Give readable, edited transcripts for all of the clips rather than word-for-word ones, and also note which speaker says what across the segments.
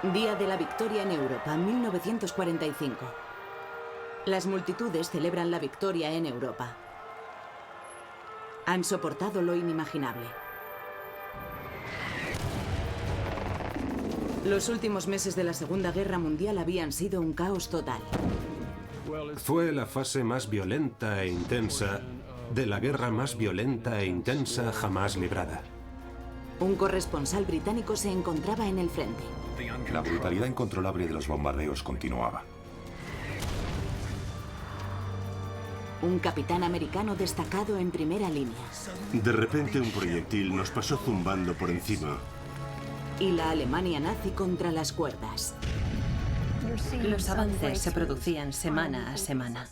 Speaker 1: Día de la Victoria en Europa, 1945. Las multitudes celebran la victoria en Europa. Han soportado lo inimaginable. Los últimos meses de la Segunda Guerra Mundial habían sido un caos total.
Speaker 2: Fue la fase más violenta e intensa de la guerra más violenta e intensa jamás librada.
Speaker 1: Un corresponsal británico se encontraba en el frente.
Speaker 3: La brutalidad incontrolable de los bombardeos continuaba.
Speaker 1: Un capitán americano destacado en primera línea.
Speaker 4: De repente un proyectil nos pasó zumbando por encima.
Speaker 1: Y la Alemania nazi contra las cuerdas.
Speaker 5: Los avances se producían semana a semana.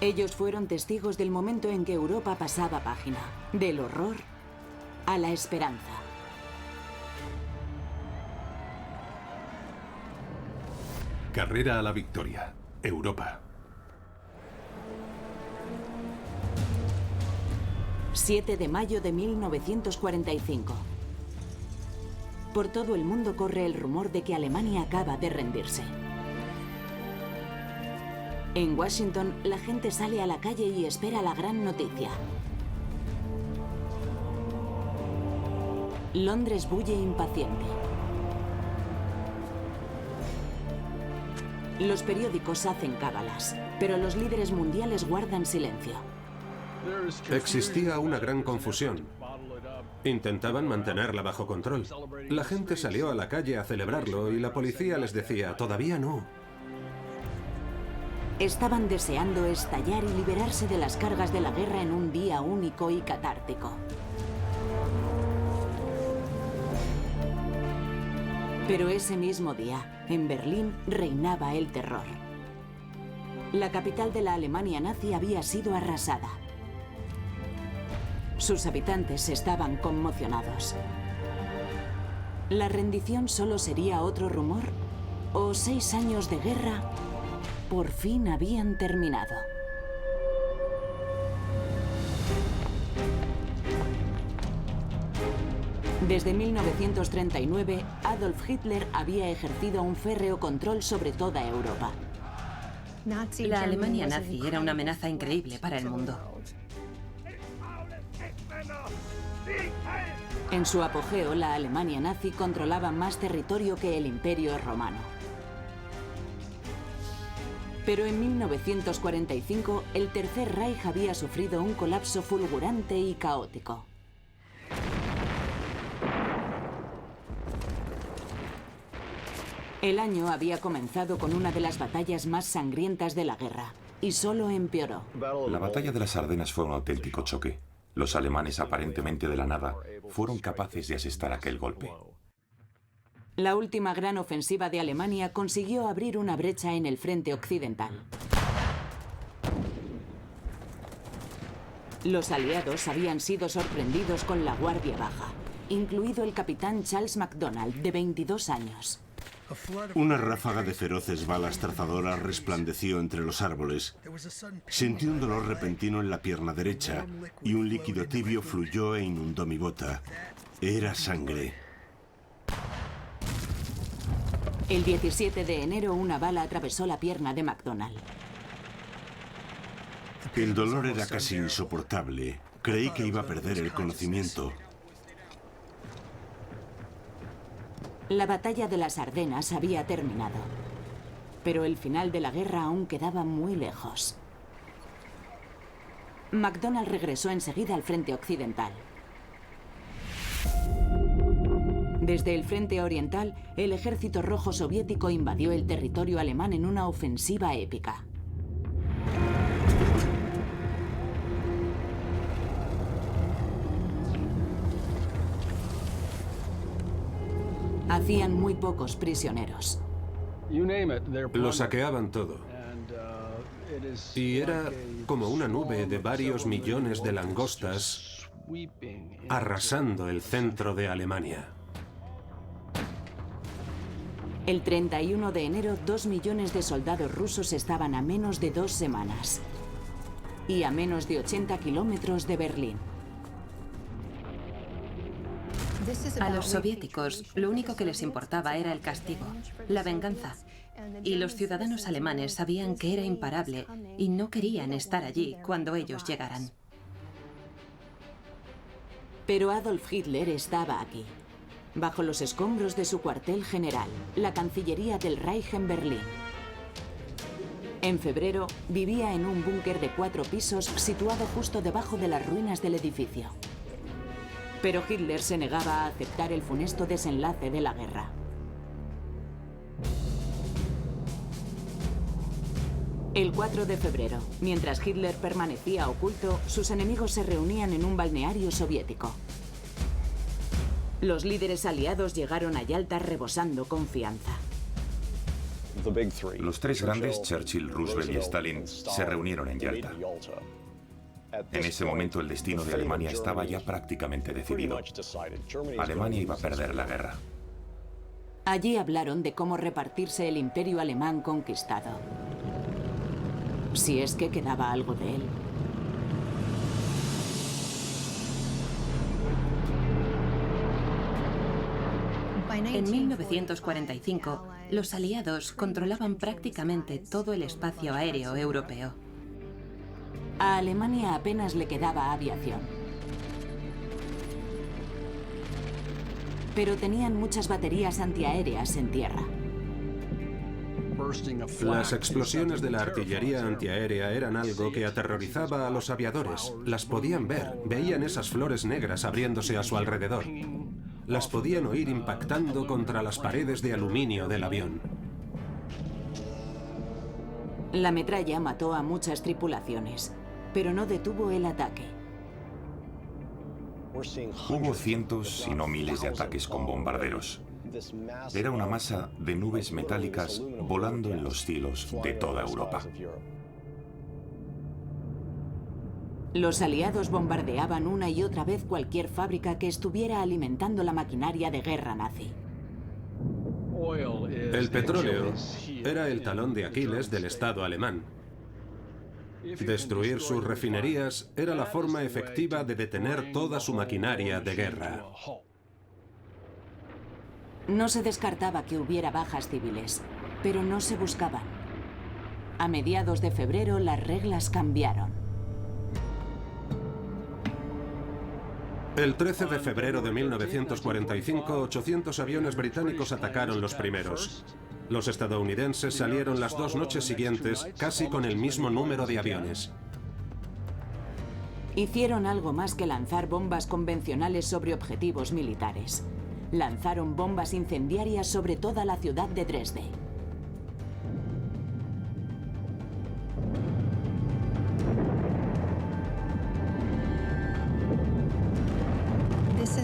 Speaker 1: Ellos fueron testigos del momento en que Europa pasaba página, del horror a la esperanza.
Speaker 2: Carrera a la victoria. Europa.
Speaker 1: 7 de mayo de 1945. Por todo el mundo corre el rumor de que Alemania acaba de rendirse. En Washington, la gente sale a la calle y espera la gran noticia. Londres bulle impaciente. Los periódicos hacen cábalas, pero los líderes mundiales guardan silencio.
Speaker 2: Existía una gran confusión. Intentaban mantenerla bajo control. La gente salió a la calle a celebrarlo y la policía les decía, todavía no.
Speaker 1: Estaban deseando estallar y liberarse de las cargas de la guerra en un día único y catártico. Pero ese mismo día, en Berlín, reinaba el terror. La capital de la Alemania nazi había sido arrasada. Sus habitantes estaban conmocionados. ¿La rendición solo sería otro rumor? ¿O 6 años de guerra por fin habían terminado? Desde 1939, Adolf Hitler había ejercido un férreo control sobre toda Europa.
Speaker 5: La Alemania nazi era una amenaza increíble para el mundo.
Speaker 1: En su apogeo, la Alemania nazi controlaba más territorio que el Imperio Romano. Pero en 1945, el Tercer Reich había sufrido un colapso fulgurante y caótico. El año había comenzado con una de las batallas más sangrientas de la guerra, y solo empeoró.
Speaker 3: La batalla de las Ardenas fue un auténtico choque. Los alemanes, aparentemente de la nada, fueron capaces de asestar aquel golpe.
Speaker 1: La última gran ofensiva de Alemania consiguió abrir una brecha en el frente occidental. Los aliados habían sido sorprendidos con la guardia baja, incluido el capitán Charles MacDonald, de 22 años.
Speaker 4: Una ráfaga de feroces balas trazadoras resplandeció entre los árboles. Sentí un dolor repentino en la pierna derecha y un líquido tibio fluyó e inundó mi bota. Era sangre.
Speaker 1: El 17 de enero, una bala atravesó la pierna de MacDonald.
Speaker 4: El dolor era casi insoportable. Creí que iba a perder el conocimiento.
Speaker 1: La batalla de las Ardenas había terminado, pero el final de la guerra aún quedaba muy lejos. MacDonald regresó enseguida al frente occidental. Desde el frente oriental, el ejército rojo soviético invadió el territorio alemán en una ofensiva épica. Hacían muy pocos prisioneros.
Speaker 2: Lo saqueaban todo. Y era como una nube de varios millones de langostas arrasando el centro de Alemania.
Speaker 1: El 31 de enero, 2 millones de soldados rusos estaban a menos de 2 semanas y a menos de 80 kilómetros de Berlín.
Speaker 5: A los soviéticos lo único que les importaba era el castigo, la venganza. Y los ciudadanos alemanes sabían que era imparable y no querían estar allí cuando ellos llegaran.
Speaker 1: Pero Adolf Hitler estaba aquí, bajo los escombros de su cuartel general, la Cancillería del Reich en Berlín. En febrero, vivía en un búnker de 4 pisos situado justo debajo de las ruinas del edificio. Pero Hitler se negaba a aceptar el funesto desenlace de la guerra. El 4 de febrero, mientras Hitler permanecía oculto, sus enemigos se reunían en un balneario soviético. Los líderes aliados llegaron a Yalta rebosando confianza.
Speaker 3: Los 3 grandes, Churchill, Roosevelt y Stalin, se reunieron en Yalta. En ese momento el destino de Alemania estaba ya prácticamente decidido. Alemania iba a perder la guerra.
Speaker 1: Allí hablaron de cómo repartirse el imperio alemán conquistado. Si es que quedaba algo de él.
Speaker 5: En 1945, los aliados controlaban prácticamente todo el espacio aéreo europeo.
Speaker 1: A Alemania apenas le quedaba aviación. Pero tenían muchas baterías antiaéreas en tierra.
Speaker 2: Las explosiones de la artillería antiaérea eran algo que aterrorizaba a los aviadores. Las podían ver, veían esas flores negras abriéndose a su alrededor. Las podían oír impactando contra las paredes de aluminio del avión.
Speaker 1: La metralla mató a muchas tripulaciones, pero no detuvo el ataque.
Speaker 3: Hubo cientos, si no miles, de ataques con bombarderos. Era una masa de nubes metálicas volando en los cielos de toda Europa.
Speaker 1: Los aliados bombardeaban una y otra vez cualquier fábrica que estuviera alimentando la maquinaria de guerra nazi.
Speaker 2: El petróleo era el talón de Aquiles del Estado alemán. Destruir sus refinerías era la forma efectiva de detener toda su maquinaria de guerra.
Speaker 1: No se descartaba que hubiera bajas civiles, pero no se buscaban. A mediados de febrero las reglas cambiaron.
Speaker 2: El 13 de febrero de 1945, 800 aviones británicos atacaron los primeros. Los estadounidenses salieron las 2 noches siguientes casi con el mismo número de aviones.
Speaker 1: Hicieron algo más que lanzar bombas convencionales sobre objetivos militares. Lanzaron bombas incendiarias sobre toda la ciudad de Dresde.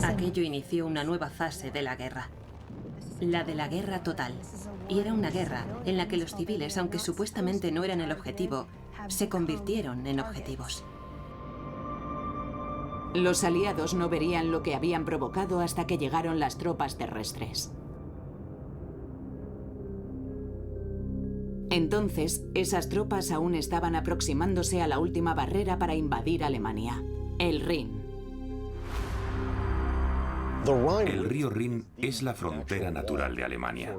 Speaker 5: Aquello inició una nueva fase de la guerra. La de la guerra total. Y era una guerra en la que los civiles, aunque supuestamente no eran el objetivo, se convirtieron en objetivos.
Speaker 1: Los aliados no verían lo que habían provocado hasta que llegaron las tropas terrestres. Entonces, esas tropas aún estaban aproximándose a la última barrera para invadir Alemania, el Rin.
Speaker 3: El río Rin es la frontera natural de Alemania.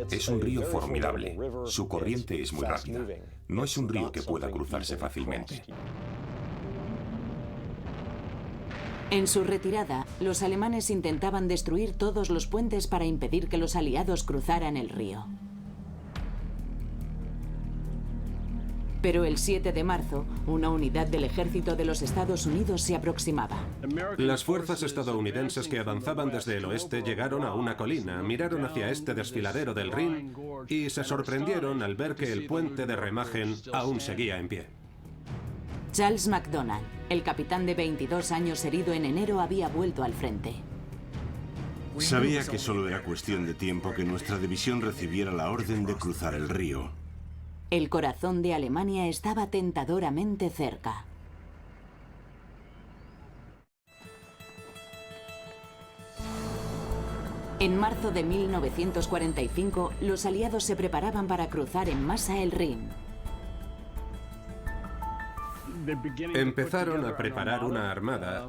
Speaker 3: Es un río formidable. Su corriente es muy rápida. No es un río que pueda cruzarse fácilmente.
Speaker 1: En su retirada, los alemanes intentaban destruir todos los puentes para impedir que los aliados cruzaran el río. Pero el 7 de marzo, una unidad del ejército de los Estados Unidos se aproximaba.
Speaker 2: Las fuerzas estadounidenses que avanzaban desde el oeste llegaron a una colina, miraron hacia este desfiladero del Rin y se sorprendieron al ver que el puente de Remagen aún seguía en pie.
Speaker 1: Charles McDonald, el capitán de 22 años herido en enero, había vuelto al frente.
Speaker 4: Sabía que solo era cuestión de tiempo que nuestra división recibiera la orden de cruzar el río.
Speaker 1: El corazón de Alemania estaba tentadoramente cerca. En marzo de 1945, los aliados se preparaban para cruzar en masa el Rin.
Speaker 2: Empezaron a preparar una armada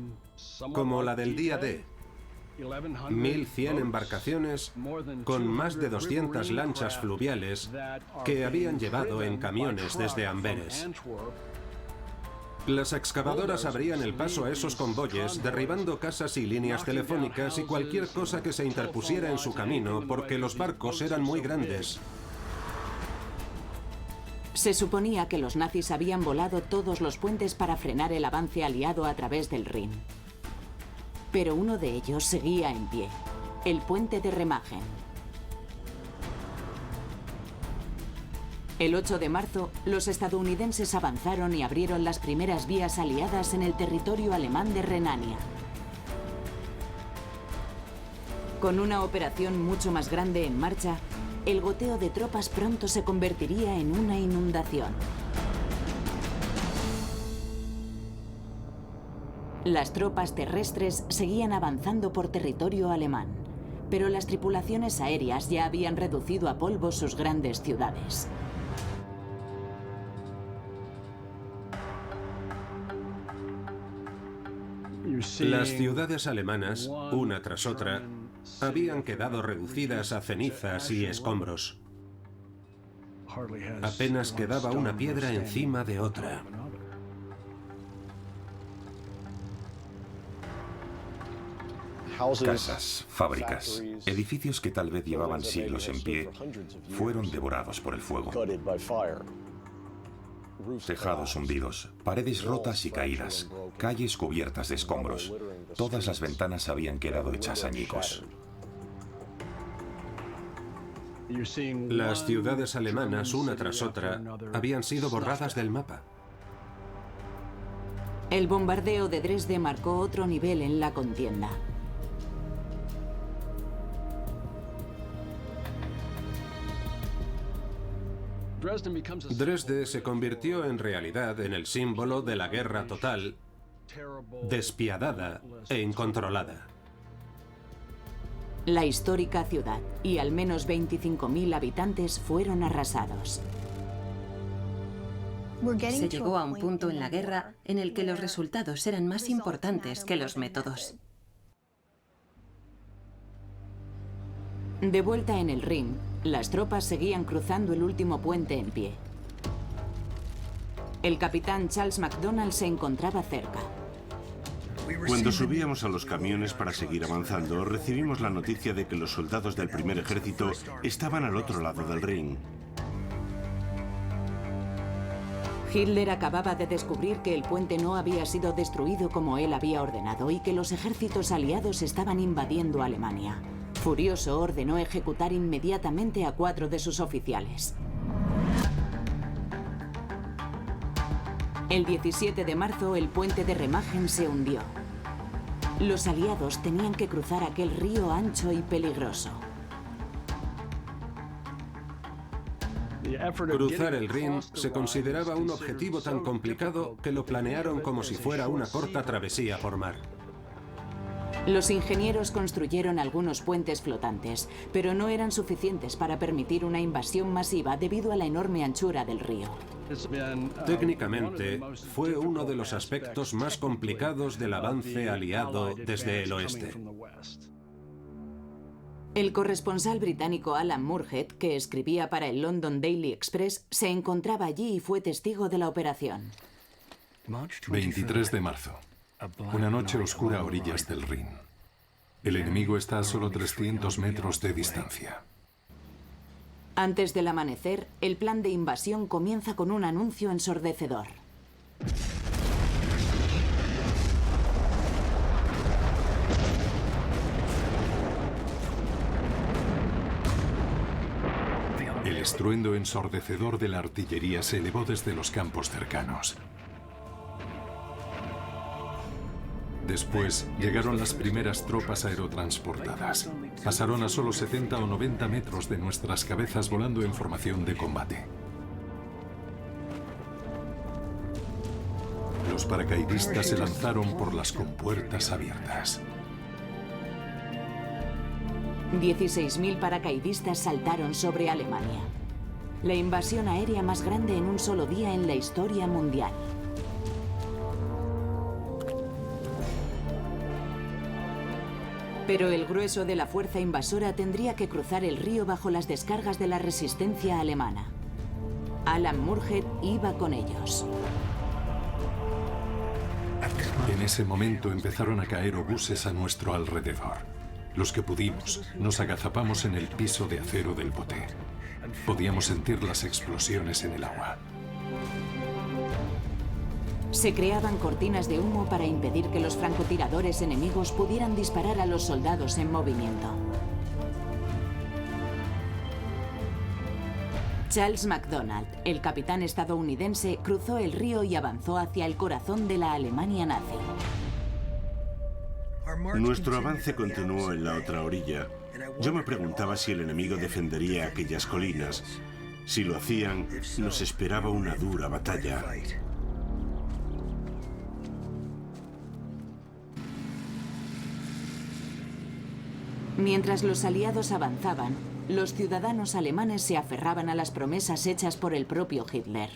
Speaker 2: como la del día D. 1.100 embarcaciones con más de 200 lanchas fluviales que habían llevado en camiones desde Amberes. Las excavadoras abrían el paso a esos convoyes, derribando casas y líneas telefónicas y cualquier cosa que se interpusiera en su camino, porque los barcos eran muy grandes.
Speaker 1: Se suponía que los nazis habían volado todos los puentes para frenar el avance aliado a través del Rin. Pero uno de ellos seguía en pie, el puente de Remagen. El 8 de marzo, los estadounidenses avanzaron y abrieron las primeras vías aliadas en el territorio alemán de Renania. Con una operación mucho más grande en marcha, el goteo de tropas pronto se convertiría en una inundación. Las tropas terrestres seguían avanzando por territorio alemán, pero las tripulaciones aéreas ya habían reducido a polvo sus grandes ciudades.
Speaker 2: Las ciudades alemanas, una tras otra, habían quedado reducidas a cenizas y escombros. Apenas quedaba una piedra encima de otra.
Speaker 3: Casas, fábricas, edificios que tal vez llevaban siglos en pie, fueron devorados por el fuego. Tejados hundidos, paredes rotas y caídas, calles cubiertas de escombros. Todas las ventanas habían quedado hechas añicos.
Speaker 2: Las ciudades alemanas, una tras otra, habían sido borradas del mapa.
Speaker 1: El bombardeo de Dresde marcó otro nivel en la contienda.
Speaker 2: Dresde se convirtió en realidad en el símbolo de la guerra total, despiadada e incontrolada.
Speaker 1: La histórica ciudad y al menos 25.000 habitantes fueron arrasados.
Speaker 5: Se llegó a un punto en la guerra en el que los resultados eran más importantes que los métodos.
Speaker 1: De vuelta en el Rin, las tropas seguían cruzando el último puente en pie. El capitán Charles MacDonald se encontraba cerca.
Speaker 4: Cuando subíamos a los camiones para seguir avanzando, recibimos la noticia de que los soldados del primer ejército estaban al otro lado del Rin.
Speaker 1: Hitler acababa de descubrir que el puente no había sido destruido como él había ordenado y que los ejércitos aliados estaban invadiendo Alemania. Furioso, ordenó ejecutar inmediatamente a 4 de sus oficiales. El 17 de marzo, el puente de Remagen se hundió. Los aliados tenían que cruzar aquel río ancho y peligroso.
Speaker 2: Cruzar el Rin se consideraba un objetivo tan complicado que lo planearon como si fuera una corta travesía por mar.
Speaker 1: Los ingenieros construyeron algunos puentes flotantes, pero no eran suficientes para permitir una invasión masiva debido a la enorme anchura del río.
Speaker 2: Técnicamente, fue uno de los aspectos más complicados del avance aliado desde el oeste.
Speaker 1: El corresponsal británico Alan Moorhead, que escribía para el London Daily Express, se encontraba allí y fue testigo de la operación.
Speaker 6: 23 de marzo. Una noche oscura a orillas del Rin. El enemigo está a solo 300 metros de distancia.
Speaker 1: Antes del amanecer, el plan de invasión comienza con un anuncio ensordecedor.
Speaker 6: El estruendo ensordecedor de la artillería se elevó desde los campos cercanos. Después llegaron las primeras tropas aerotransportadas. Pasaron a solo 70 o 90 metros de nuestras cabezas volando en formación de combate. Los paracaidistas se lanzaron por las compuertas abiertas.
Speaker 1: 16.000 paracaidistas saltaron sobre Alemania. La invasión aérea más grande en un solo día en la historia mundial. Pero el grueso de la fuerza invasora tendría que cruzar el río bajo las descargas de la resistencia alemana. Alan Muirhead iba con ellos.
Speaker 6: En ese momento empezaron a caer obuses a nuestro alrededor. Los que pudimos, nos agazapamos en el piso de acero del bote. Podíamos sentir las explosiones en el agua.
Speaker 1: Se creaban cortinas de humo para impedir que los francotiradores enemigos pudieran disparar a los soldados en movimiento. Charles MacDonald, el capitán estadounidense, cruzó el río y avanzó hacia el corazón de la Alemania nazi.
Speaker 4: Nuestro avance continuó en la otra orilla. Yo me preguntaba si el enemigo defendería aquellas colinas. Si lo hacían, nos esperaba una dura batalla.
Speaker 1: Mientras los aliados avanzaban, los ciudadanos alemanes se aferraban a las promesas hechas por el propio Hitler.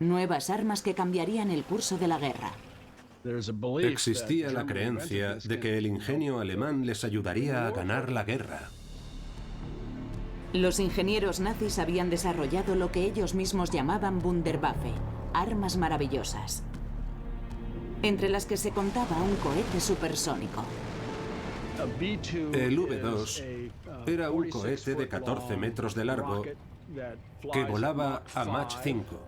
Speaker 1: Nuevas armas que cambiarían el curso de la guerra.
Speaker 2: Existía la creencia de que el ingenio alemán les ayudaría a ganar la guerra.
Speaker 1: Los ingenieros nazis habían desarrollado lo que ellos mismos llamaban Wunderwaffe, armas maravillosas, entre las que se contaba un cohete supersónico.
Speaker 2: El V2 era un cohete de 14 metros de largo que volaba a Mach 5.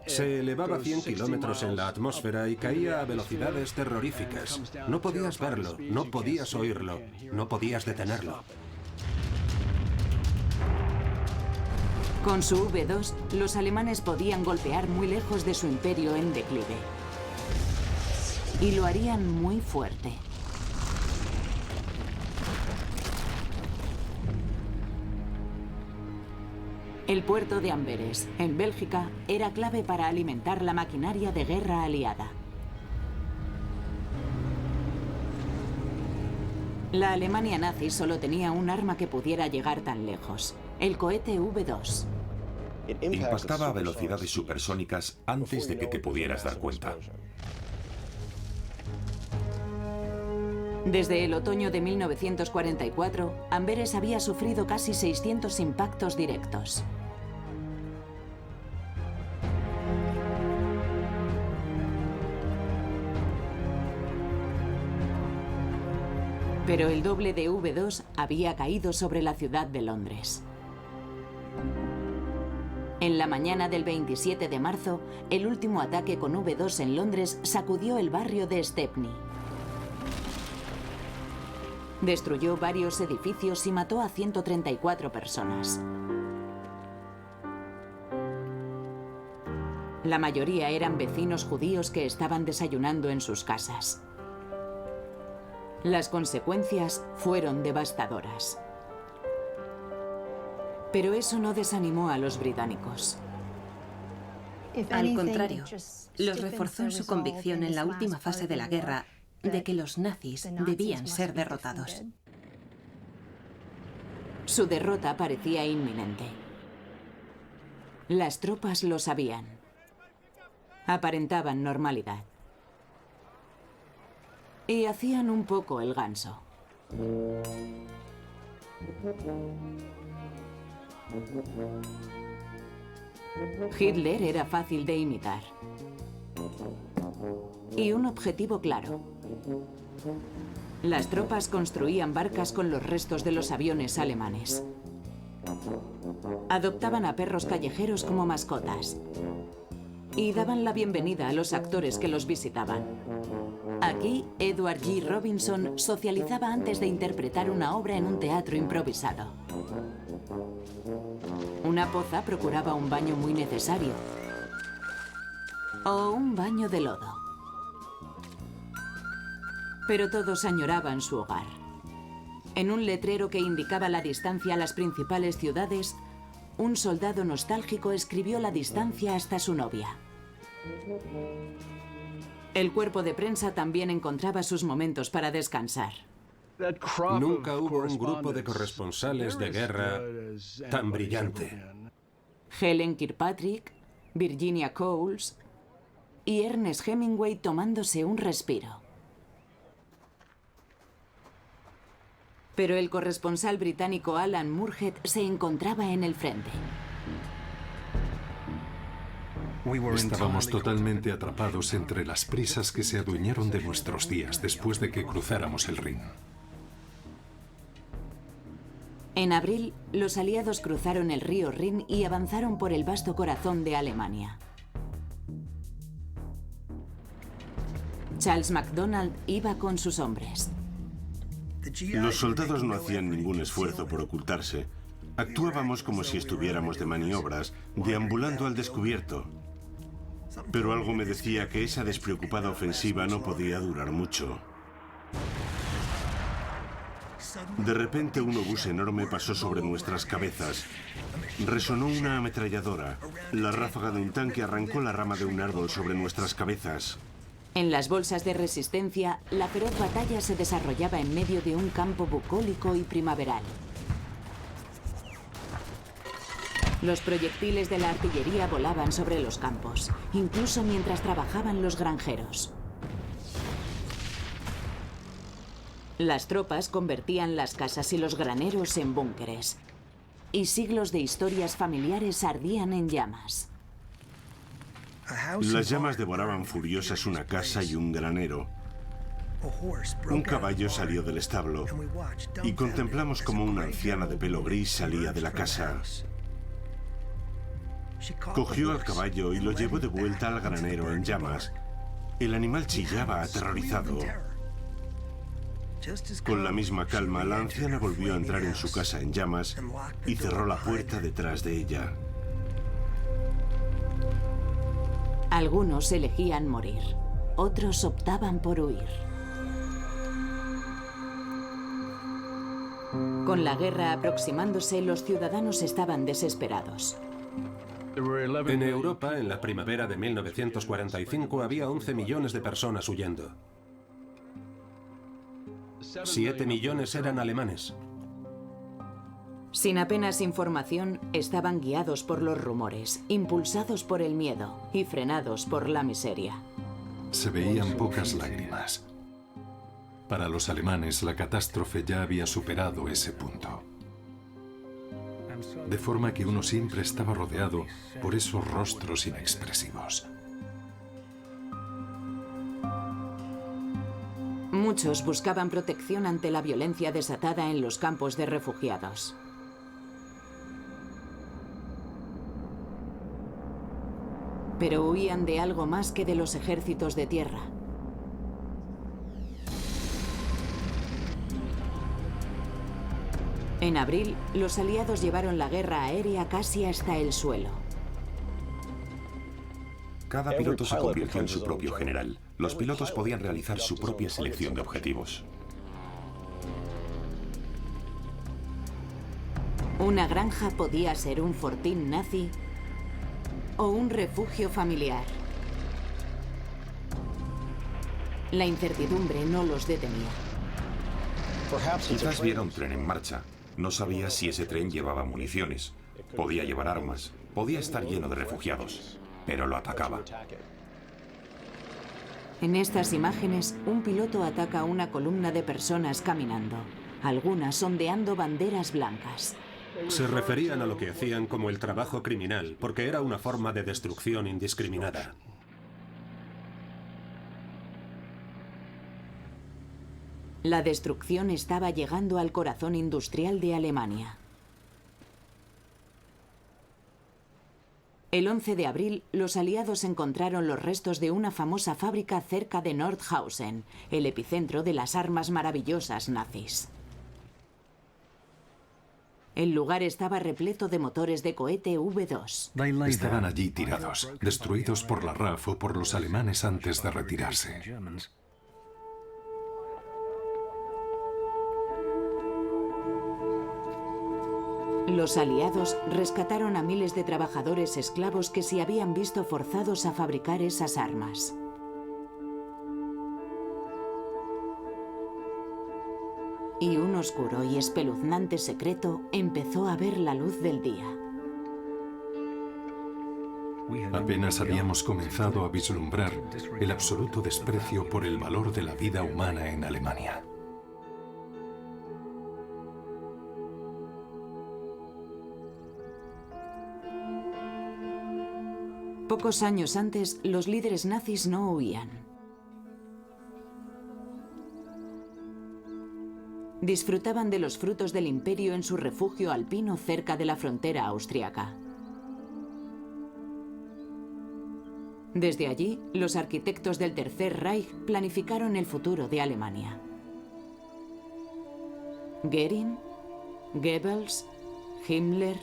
Speaker 2: Se elevaba a 100 kilómetros en la atmósfera y caía a velocidades terroríficas. No podías verlo, no podías oírlo, no podías detenerlo.
Speaker 1: Con su V2, los alemanes podían golpear muy lejos de su imperio en declive. Y lo harían muy fuerte. El puerto de Amberes, en Bélgica, era clave para alimentar la maquinaria de guerra aliada. La Alemania nazi solo tenía un arma que pudiera llegar tan lejos, el cohete V2.
Speaker 3: Impactaba a velocidades supersónicas antes de que te pudieras dar cuenta.
Speaker 1: Desde el otoño de 1944, Amberes había sufrido casi 600 impactos directos. Pero el doble de V2 había caído sobre la ciudad de Londres. En la mañana del 27 de marzo, el último ataque con V2 en Londres sacudió el barrio de Stepney. Destruyó varios edificios y mató a 134 personas. La mayoría eran vecinos judíos que estaban desayunando en sus casas. Las consecuencias fueron devastadoras. Pero eso no desanimó a los británicos.
Speaker 5: Al contrario, los reforzó en su convicción en la última fase de la guerra de que los nazis debían ser derrotados.
Speaker 1: Su derrota parecía inminente. Las tropas lo sabían. Aparentaban normalidad. Y hacían un poco el ganso. Hitler era fácil de imitar. Y un objetivo claro. Las tropas construían barcas con los restos de los aviones alemanes. Adoptaban a perros callejeros como mascotas. Y daban la bienvenida a los actores que los visitaban. Aquí, Edward G. Robinson socializaba antes de interpretar una obra en un teatro improvisado. Una poza procuraba un baño muy necesario. O un baño de lodo. Pero todos añoraban su hogar. En un letrero que indicaba la distancia a las principales ciudades, un soldado nostálgico escribió la distancia hasta su novia. El cuerpo de prensa también encontraba sus momentos para descansar.
Speaker 2: Nunca hubo un grupo de corresponsales de guerra tan brillante.
Speaker 1: Helen Kirkpatrick, Virginia Coles y Ernest Hemingway tomándose un respiro. Pero el corresponsal británico Alan Moorhead se encontraba en el frente.
Speaker 6: Estábamos totalmente atrapados entre las prisas que se adueñaron de nuestros días después de que cruzáramos el Rin.
Speaker 1: En abril, los aliados cruzaron el río Rin y avanzaron por el vasto corazón de Alemania. Charles MacDonald iba con sus hombres.
Speaker 4: Los soldados no hacían ningún esfuerzo por ocultarse. Actuábamos como si estuviéramos de maniobras, deambulando al descubierto. Pero algo me decía que esa despreocupada ofensiva no podía durar mucho. De repente un obús enorme pasó sobre nuestras cabezas. Resonó una ametralladora. La ráfaga de un tanque arrancó la rama de un árbol sobre nuestras cabezas.
Speaker 1: En las bolsas de resistencia, la feroz batalla se desarrollaba en medio de un campo bucólico y primaveral. Los proyectiles de la artillería volaban sobre los campos, incluso mientras trabajaban los granjeros. Las tropas convertían las casas y los graneros en búnkeres, y siglos de historias familiares ardían en llamas.
Speaker 4: Las llamas devoraban furiosas una casa y un granero. Un caballo salió del establo y contemplamos como una anciana de pelo gris salía de la casa. Cogió al caballo y lo llevó de vuelta al granero en llamas. El animal chillaba aterrorizado. Con la misma calma, la anciana volvió a entrar en su casa en llamas y cerró la puerta detrás de ella.
Speaker 1: Algunos elegían morir, otros optaban por huir. Con la guerra aproximándose, los ciudadanos estaban desesperados.
Speaker 2: En Europa, en la primavera de 1945, había 11 millones de personas huyendo. 7 millones eran alemanes.
Speaker 1: Sin apenas información, estaban guiados por los rumores, impulsados por el miedo y frenados por la miseria.
Speaker 6: Se veían pocas lágrimas. Para los alemanes, la catástrofe ya había superado ese punto. De forma que uno siempre estaba rodeado por esos rostros inexpresivos.
Speaker 1: Muchos buscaban protección ante la violencia desatada en los campos de refugiados. Pero huían de algo más que de los ejércitos de tierra. En abril, los aliados llevaron la guerra aérea casi hasta el suelo.
Speaker 3: Cada piloto se convirtió en su propio general. Los pilotos podían realizar su propia selección de objetivos.
Speaker 1: Una granja podía ser un fortín nazi o un refugio familiar. La incertidumbre no los detenía.
Speaker 3: Quizás viera un tren en marcha. No sabía si ese tren llevaba municiones. Podía llevar armas. Podía estar lleno de refugiados. Pero lo atacaba.
Speaker 1: En estas imágenes, un piloto ataca a una columna de personas caminando, algunas ondeando banderas blancas.
Speaker 2: Se referían a lo que hacían como el trabajo criminal, porque era una forma de destrucción indiscriminada.
Speaker 1: La destrucción estaba llegando al corazón industrial de Alemania. El 11 de abril, los aliados encontraron los restos de una famosa fábrica cerca de Nordhausen, el epicentro de las armas maravillosas nazis. El lugar estaba repleto de motores de cohete V2.
Speaker 6: Estaban allí tirados, destruidos por la RAF o por los alemanes antes de retirarse.
Speaker 1: Los aliados rescataron a miles de trabajadores esclavos que se habían visto forzados a fabricar esas armas. Y un oscuro y espeluznante secreto empezó a ver la luz del día.
Speaker 6: Apenas habíamos comenzado a vislumbrar el absoluto desprecio por el valor de la vida humana en Alemania.
Speaker 1: Pocos años antes, los líderes nazis no huían. Disfrutaban de los frutos del imperio en su refugio alpino cerca de la frontera austriaca. Desde allí, los arquitectos del Tercer Reich planificaron el futuro de Alemania. Göring, Goebbels, Himmler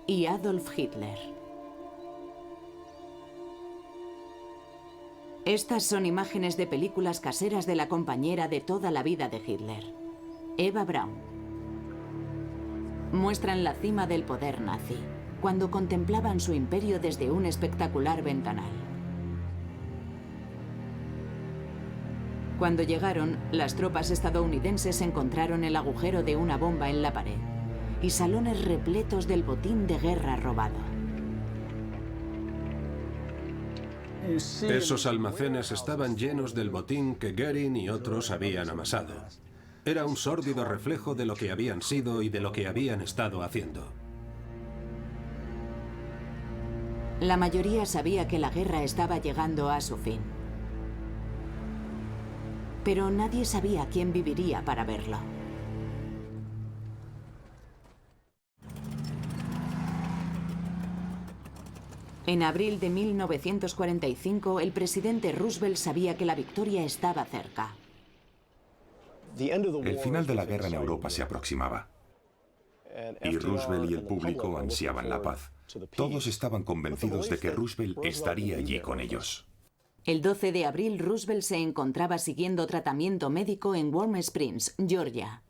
Speaker 1: y Adolf Hitler. Estas son imágenes de películas caseras de la compañera de toda la vida de Hitler, Eva Braun. Muestran la cima del poder nazi, cuando contemplaban su imperio desde un espectacular ventanal. Cuando llegaron, las tropas estadounidenses encontraron el agujero de una bomba en la pared y salones repletos del botín de guerra robado.
Speaker 2: Esos almacenes estaban llenos del botín que Göring y otros habían amasado. Era un sórdido reflejo de lo que habían sido y de lo que habían estado haciendo.
Speaker 1: La mayoría sabía que la guerra estaba llegando a su fin. Pero nadie sabía quién viviría para verlo. En abril de 1945, el presidente Roosevelt sabía que la victoria estaba cerca.
Speaker 3: El final de la guerra en Europa se aproximaba. Y Roosevelt y el público ansiaban la paz. Todos estaban convencidos de que Roosevelt estaría allí con ellos.
Speaker 1: El 12 de abril, Roosevelt se encontraba siguiendo tratamiento médico en Warm Springs, Georgia.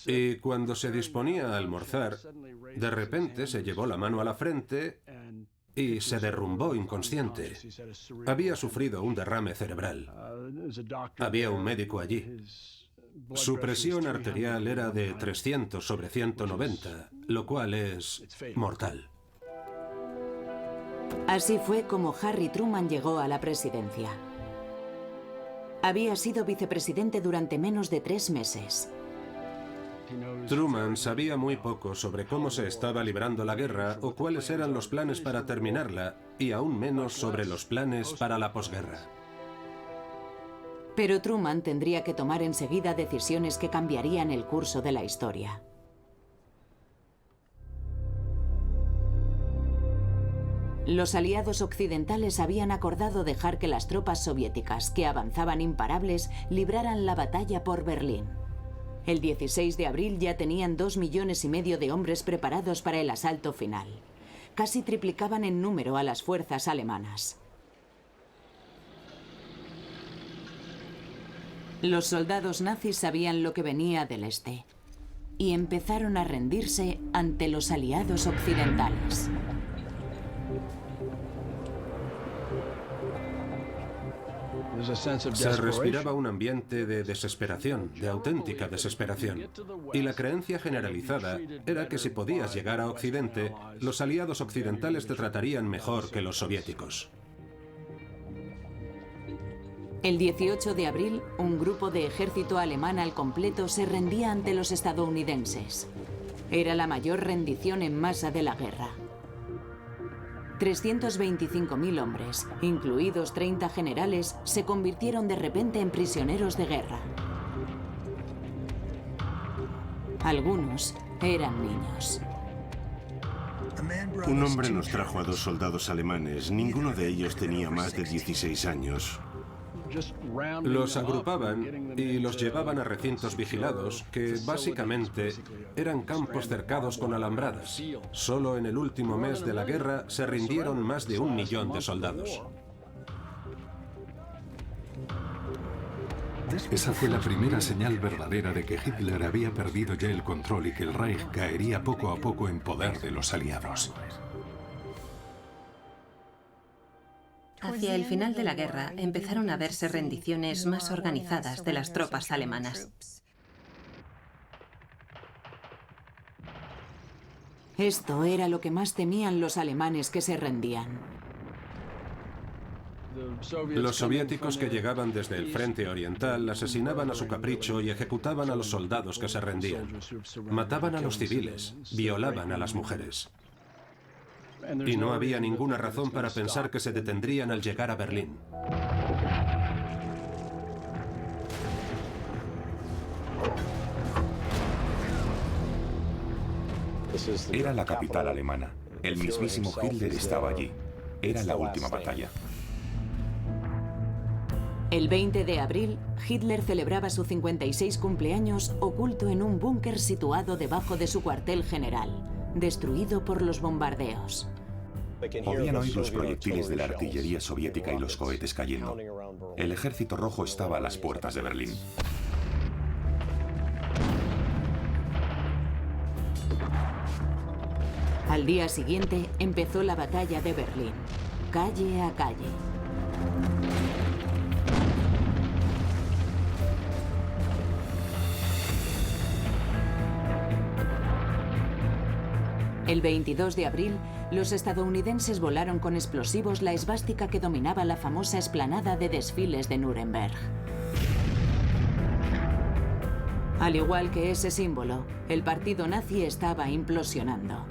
Speaker 2: Y cuando se disponía a almorzar, de repente se llevó la mano a la frente y se derrumbó inconsciente. Había sufrido un derrame cerebral. Había un médico allí. Su presión arterial era de 300 sobre 190, lo cual es mortal.
Speaker 1: Así fue como Harry Truman llegó a la presidencia. Había sido vicepresidente durante menos de 3 meses.
Speaker 2: Truman sabía muy poco sobre cómo se estaba librando la guerra o cuáles eran los planes para terminarla, y aún menos sobre los planes para la posguerra.
Speaker 1: Pero Truman tendría que tomar enseguida decisiones que cambiarían el curso de la historia. Los aliados occidentales habían acordado dejar que las tropas soviéticas, que avanzaban imparables, libraran la batalla por Berlín. El 16 de abril ya tenían 2,5 millones de hombres preparados para el asalto final. Casi triplicaban en número a las fuerzas alemanas. Los soldados nazis sabían lo que venía del este y empezaron a rendirse ante los aliados occidentales.
Speaker 2: Se respiraba un ambiente de desesperación, de auténtica desesperación. Y la creencia generalizada era que si podías llegar a Occidente, los aliados occidentales te tratarían mejor que los soviéticos.
Speaker 1: El 18 de abril, un grupo de ejército alemán al completo se rendía ante los estadounidenses. Era la mayor rendición en masa de la guerra. 325.000 hombres, incluidos 30 generales, se convirtieron de repente en prisioneros de guerra. Algunos eran niños.
Speaker 4: Un hombre nos trajo a 2 soldados alemanes. Ninguno de ellos tenía más de 16 años.
Speaker 2: Los agrupaban y los llevaban a recintos vigilados, que básicamente eran campos cercados con alambradas. Solo en el último mes de la guerra se rindieron más de 1 millón de soldados.
Speaker 6: Esa fue la primera señal verdadera de que Hitler había perdido ya el control y que el Reich caería poco a poco en poder de los aliados.
Speaker 5: Hacia el final de la guerra empezaron a verse rendiciones más organizadas de las tropas alemanas.
Speaker 1: Esto era lo que más temían los alemanes que se rendían.
Speaker 2: Los soviéticos que llegaban desde el frente oriental asesinaban a su capricho y ejecutaban a los soldados que se rendían. Mataban a los civiles, violaban a las mujeres. Y no había ninguna razón para pensar que se detendrían al llegar a Berlín.
Speaker 3: Era la capital alemana. El mismísimo Hitler estaba allí. Era la última batalla.
Speaker 1: El 20 de abril, Hitler celebraba su 56 cumpleaños oculto en un búnker situado debajo de su cuartel general, destruido por los bombardeos.
Speaker 3: Podían oír los proyectiles de la artillería soviética y los cohetes cayendo. El ejército rojo estaba a las puertas de Berlín.
Speaker 1: Al día siguiente empezó la batalla de Berlín, calle a calle. El 22 de abril, los estadounidenses volaron con explosivos la esvástica que dominaba la famosa explanada de desfiles de Nuremberg. Al igual que ese símbolo, el partido nazi estaba implosionando.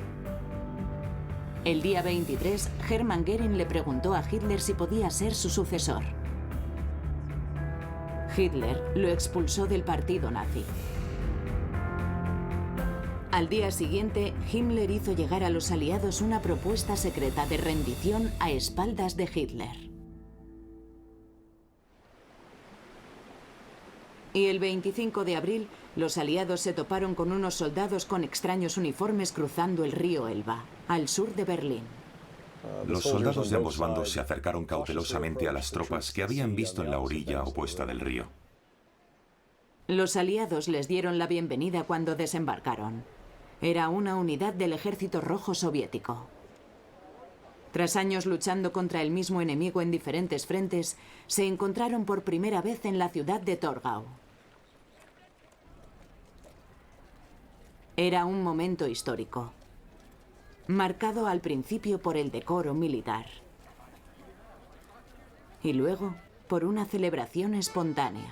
Speaker 1: El día 23, Hermann Göring le preguntó a Hitler si podía ser su sucesor. Hitler lo expulsó del partido nazi. Al día siguiente, Himmler hizo llegar a los aliados una propuesta secreta de rendición a espaldas de Hitler. Y el 25 de abril, los aliados se toparon con unos soldados con extraños uniformes cruzando el río Elba, al sur de Berlín.
Speaker 3: Los soldados de ambos bandos se acercaron cautelosamente a las tropas que habían visto en la orilla opuesta del río.
Speaker 1: Los aliados les dieron la bienvenida cuando desembarcaron. Era una unidad del Ejército Rojo Soviético. Tras años luchando contra el mismo enemigo en diferentes frentes, se encontraron por primera vez en la ciudad de Torgau. Era un momento histórico, marcado al principio por el decoro militar y luego por una celebración espontánea.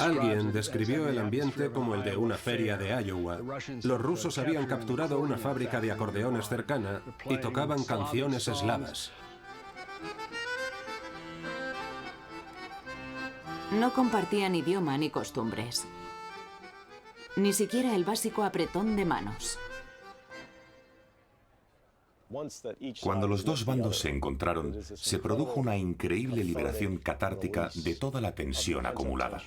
Speaker 2: Alguien describió el ambiente como el de una feria de Iowa. Los rusos habían capturado una fábrica de acordeones cercana y tocaban canciones eslavas.
Speaker 1: No compartían idioma ni costumbres. Ni siquiera el básico apretón de manos.
Speaker 3: Cuando los dos bandos se encontraron, se produjo una increíble liberación catártica de toda la tensión acumulada.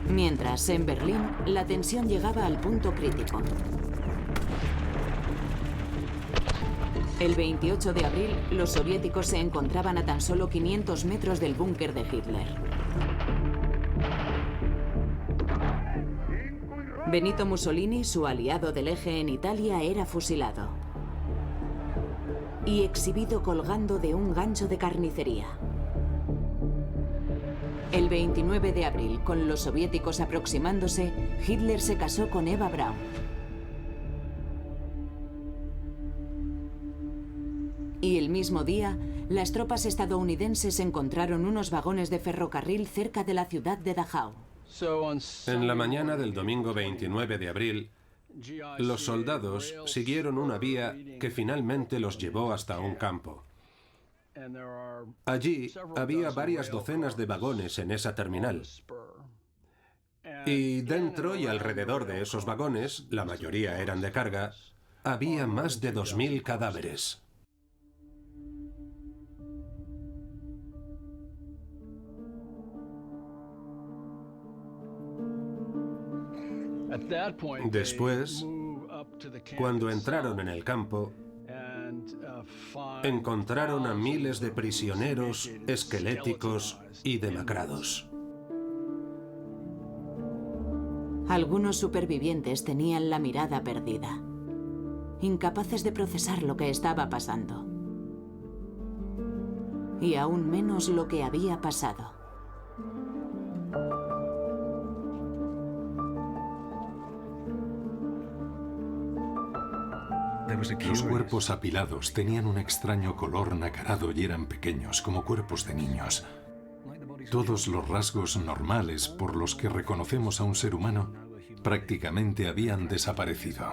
Speaker 1: Mientras, en Berlín, la tensión llegaba al punto crítico. El 28 de abril, los soviéticos se encontraban a tan solo 500 metros del búnker de Hitler. Benito Mussolini, su aliado del Eje en Italia, era fusilado y exhibido colgando de un gancho de carnicería. El 29 de abril, con los soviéticos aproximándose, Hitler se casó con Eva Braun. Y el mismo día, las tropas estadounidenses encontraron unos vagones de ferrocarril cerca de la ciudad de Dachau.
Speaker 2: En la mañana del domingo 29 de abril, los soldados siguieron una vía que finalmente los llevó hasta un campo. Allí había varias docenas de vagones en esa terminal. Y dentro y alrededor de esos vagones, la mayoría eran de carga, había más de 2000 cadáveres. Después, cuando entraron en el campo, encontraron a miles de prisioneros esqueléticos y demacrados.
Speaker 1: Algunos supervivientes tenían la mirada perdida, incapaces de procesar lo que estaba pasando. Y aún menos lo que había pasado.
Speaker 6: Los cuerpos apilados tenían un extraño color nacarado y eran pequeños, como cuerpos de niños. Todos los rasgos normales por los que reconocemos a un ser humano prácticamente habían desaparecido.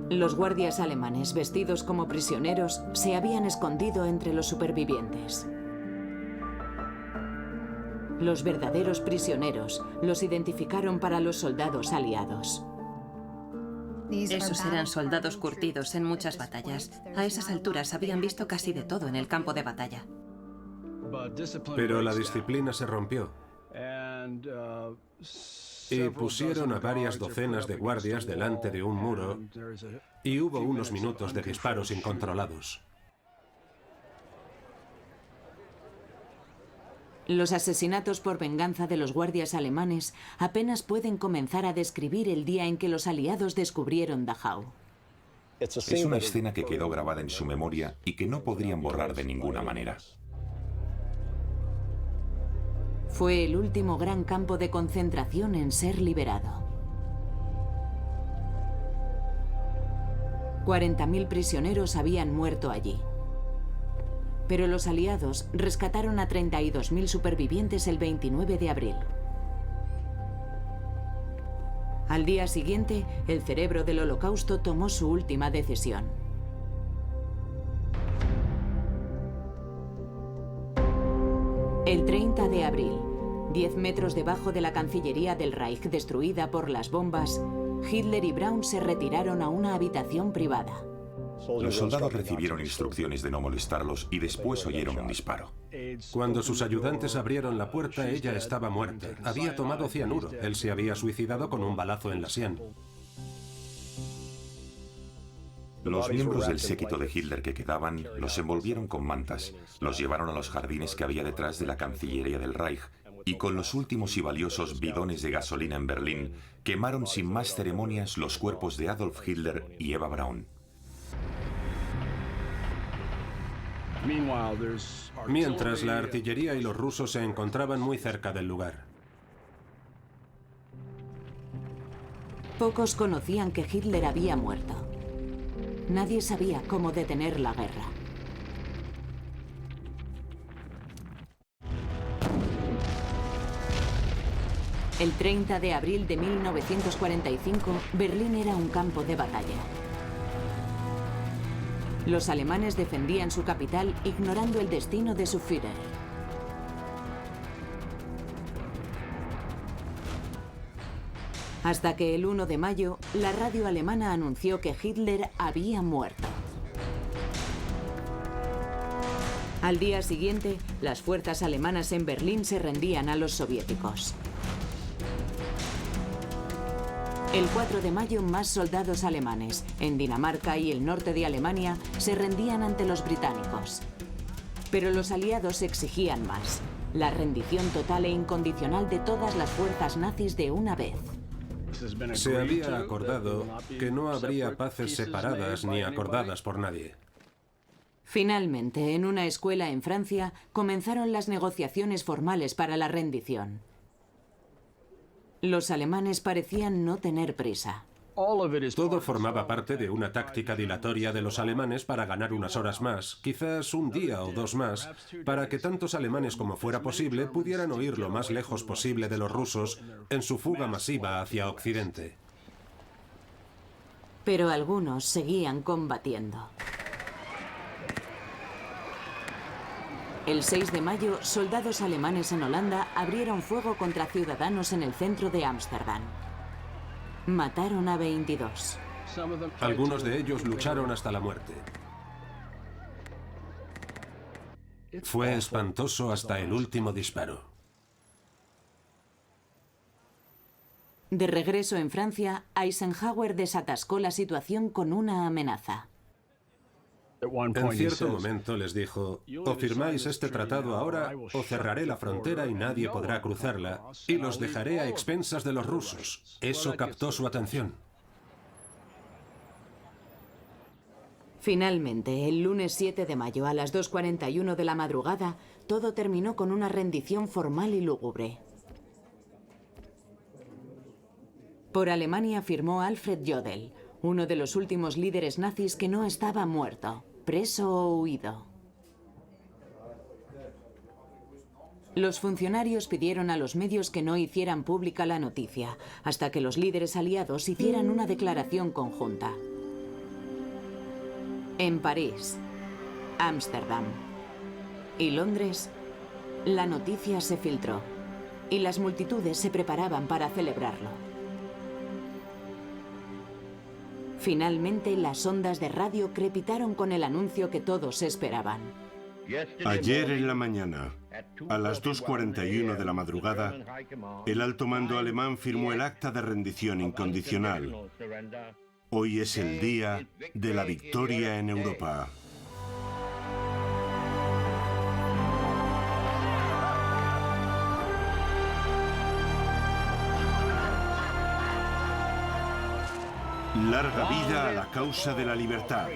Speaker 1: Los guardias alemanes, vestidos como prisioneros, se habían escondido entre los supervivientes. Los verdaderos prisioneros los identificaron para los soldados aliados.
Speaker 5: Esos eran soldados curtidos en muchas batallas. A esas alturas habían visto casi de todo en el campo de batalla.
Speaker 2: Pero la disciplina se rompió. Y pusieron a varias docenas de guardias delante de un muro y hubo unos minutos de disparos incontrolados.
Speaker 1: Los asesinatos por venganza de los guardias alemanes apenas pueden comenzar a describir el día en que los aliados descubrieron Dachau.
Speaker 3: Es una escena que quedó grabada en su memoria y que no podrían borrar de ninguna manera.
Speaker 1: Fue el último gran campo de concentración en ser liberado. 40.000 prisioneros habían muerto allí. Pero los aliados rescataron a 32.000 supervivientes el 29 de abril. Al día siguiente, el cerebro del Holocausto tomó su última decisión. El 30 de abril, 10 metros debajo de la Cancillería del Reich destruida por las bombas, Hitler y Braun se retiraron a una habitación privada.
Speaker 3: Los soldados recibieron instrucciones de no molestarlos y después oyeron un disparo.
Speaker 2: Cuando sus ayudantes abrieron la puerta, ella estaba muerta. Había tomado cianuro. Él se había suicidado con un balazo en la sien.
Speaker 3: Los miembros del séquito de Hitler que quedaban los envolvieron con mantas, los llevaron a los jardines que había detrás de la Cancillería del Reich y con los últimos y valiosos bidones de gasolina en Berlín quemaron sin más ceremonias los cuerpos de Adolf Hitler y Eva Braun.
Speaker 2: Mientras, la artillería y los rusos se encontraban muy cerca del lugar.
Speaker 1: Pocos conocían que Hitler había muerto. Nadie sabía cómo detener la guerra. El 30 de abril de 1945, Berlín era un campo de batalla. Los alemanes defendían su capital ignorando el destino de su Führer. Hasta que el 1 de mayo, la radio alemana anunció que Hitler había muerto. Al día siguiente, las fuerzas alemanas en Berlín se rendían a los soviéticos. El 4 de mayo, más soldados alemanes en Dinamarca y el norte de Alemania se rendían ante los británicos. Pero los aliados exigían más: la rendición total e incondicional de todas las fuerzas nazis de una vez.
Speaker 2: Se había acordado que no habría paces separadas ni acordadas por nadie.
Speaker 1: Finalmente, en una escuela en Francia, comenzaron las negociaciones formales para la rendición. Los alemanes parecían no tener prisa.
Speaker 2: Todo formaba parte de una táctica dilatoria de los alemanes para ganar unas horas más, quizás un día o dos más, para que tantos alemanes como fuera posible pudieran oír lo más lejos posible de los rusos en su fuga masiva hacia Occidente.
Speaker 1: Pero algunos seguían combatiendo. El 6 de mayo, soldados alemanes en Holanda abrieron fuego contra ciudadanos en el centro de Ámsterdam. Mataron a 22.
Speaker 2: Algunos de ellos lucharon hasta la muerte. Fue espantoso hasta el último disparo.
Speaker 1: De regreso en Francia, Eisenhower desatascó la situación con una amenaza.
Speaker 2: En cierto momento les dijo: o firmáis este tratado ahora, o cerraré la frontera y nadie podrá cruzarla, y los dejaré a expensas de los rusos. Eso captó su atención.
Speaker 1: Finalmente, el lunes 7 de mayo a las 2:41 de la madrugada, todo terminó con una rendición formal y lúgubre. Por Alemania firmó Alfred Jodl, uno de los últimos líderes nazis que no estaba muerto, preso o huido. Los funcionarios pidieron a los medios que no hicieran pública la noticia, hasta que los líderes aliados hicieran una declaración conjunta. En París, Ámsterdam y Londres, la noticia se filtró y las multitudes se preparaban para celebrarlo. Finalmente, las ondas de radio crepitaron con el anuncio que todos esperaban.
Speaker 4: Ayer en la mañana, a las 2:41 de la madrugada, el alto mando alemán firmó el acta de rendición incondicional. Hoy es el día de la victoria en Europa. Larga vida a la causa de la libertad.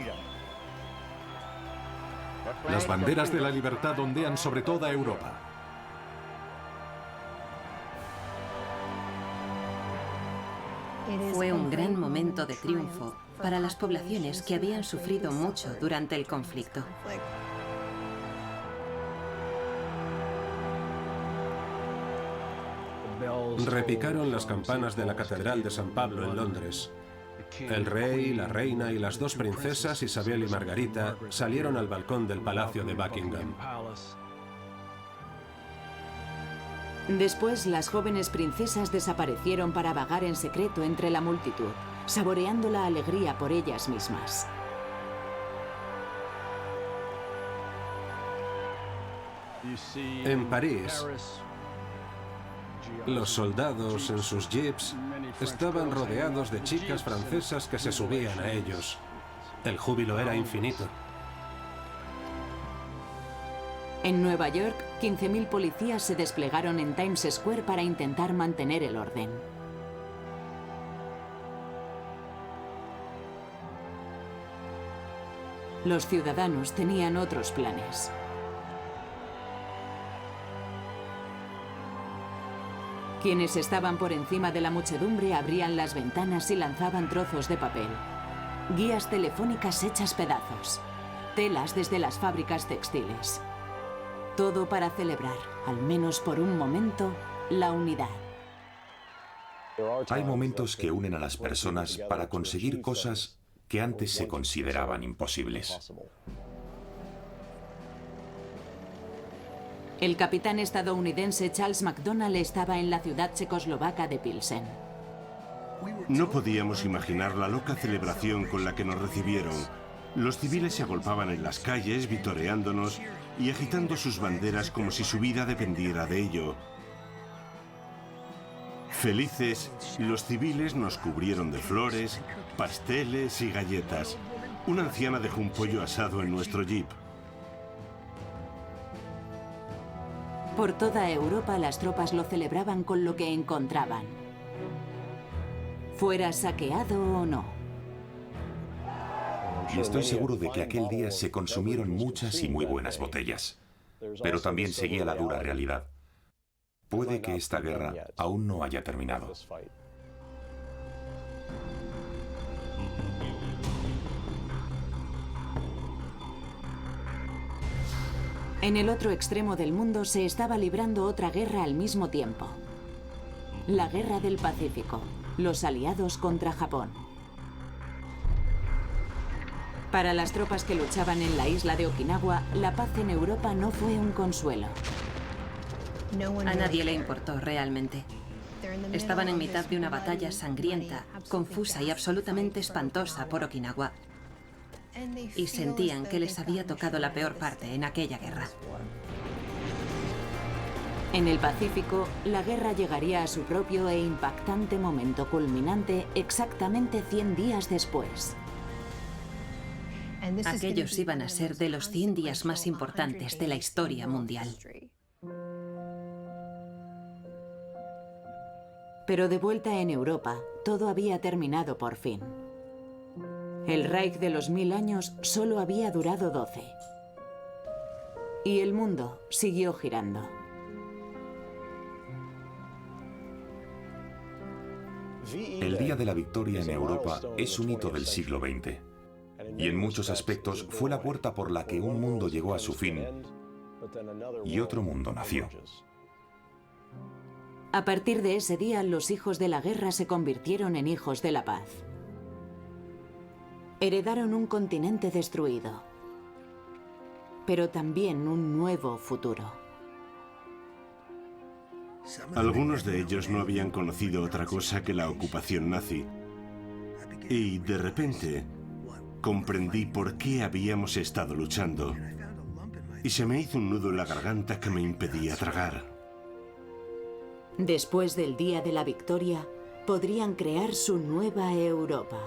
Speaker 6: Las banderas de la libertad ondean sobre toda Europa.
Speaker 5: Fue un gran momento de triunfo para las poblaciones que habían sufrido mucho durante el conflicto.
Speaker 2: Repicaron las campanas de la Catedral de San Pablo en Londres. El rey, la reina y las dos princesas, Isabel y Margarita, salieron al balcón del Palacio de Buckingham.
Speaker 1: Después, las jóvenes princesas desaparecieron para vagar en secreto entre la multitud, saboreando la alegría por ellas mismas.
Speaker 2: En París, los soldados en sus jeeps estaban rodeados de chicas francesas que se subían a ellos. El júbilo era infinito.
Speaker 1: En Nueva York, 15.000 policías se desplegaron en Times Square para intentar mantener el orden. Los ciudadanos tenían otros planes. Quienes estaban por encima de la muchedumbre abrían las ventanas y lanzaban trozos de papel. Guías telefónicas hechas pedazos. Telas desde las fábricas textiles. Todo para celebrar, al menos por un momento, la unidad.
Speaker 3: Hay momentos que unen a las personas para conseguir cosas que antes se consideraban imposibles.
Speaker 1: El capitán estadounidense Charles McDonnell estaba en la ciudad checoslovaca de Pilsen.
Speaker 4: No podíamos imaginar la loca celebración con la que nos recibieron. Los civiles se agolpaban en las calles, vitoreándonos y agitando sus banderas como si su vida dependiera de ello. Felices, los civiles nos cubrieron de flores, pasteles y galletas. Una anciana dejó un pollo asado en nuestro jeep.
Speaker 1: Por toda Europa, las tropas lo celebraban con lo que encontraban. Fuera saqueado o no.
Speaker 3: Y estoy seguro de que aquel día se consumieron muchas y muy buenas botellas. Pero también seguía la dura realidad. Puede que esta guerra aún no haya terminado.
Speaker 1: En el otro extremo del mundo se estaba librando otra guerra al mismo tiempo. La Guerra del Pacífico. Los aliados contra Japón. Para las tropas que luchaban en la isla de Okinawa, la paz en Europa no fue un consuelo.
Speaker 5: A nadie le importó realmente. Estaban en mitad de una batalla sangrienta, confusa y absolutamente espantosa por Okinawa. Y sentían que les había tocado la peor parte en aquella guerra.
Speaker 1: En el Pacífico, la guerra llegaría a su propio e impactante momento culminante exactamente 100 días después.
Speaker 5: Aquellos iban a ser de los 100 días más importantes de la historia mundial.
Speaker 1: Pero de vuelta en Europa, todo había terminado por fin. El Reich de los 1000 años solo había durado 12. Y el mundo siguió girando.
Speaker 3: El Día de la Victoria en Europa es un hito del siglo XX. Y en muchos aspectos fue la puerta por la que un mundo llegó a su fin y otro mundo nació.
Speaker 1: A partir de ese día, los hijos de la guerra se convirtieron en hijos de la paz. Heredaron un continente destruido, pero también un nuevo futuro.
Speaker 4: Algunos de ellos no habían conocido otra cosa que la ocupación nazi. Y de repente comprendí por qué habíamos estado luchando. Y se me hizo un nudo en la garganta que me impedía tragar.
Speaker 1: Después del Día de la Victoria, podrían crear su nueva Europa.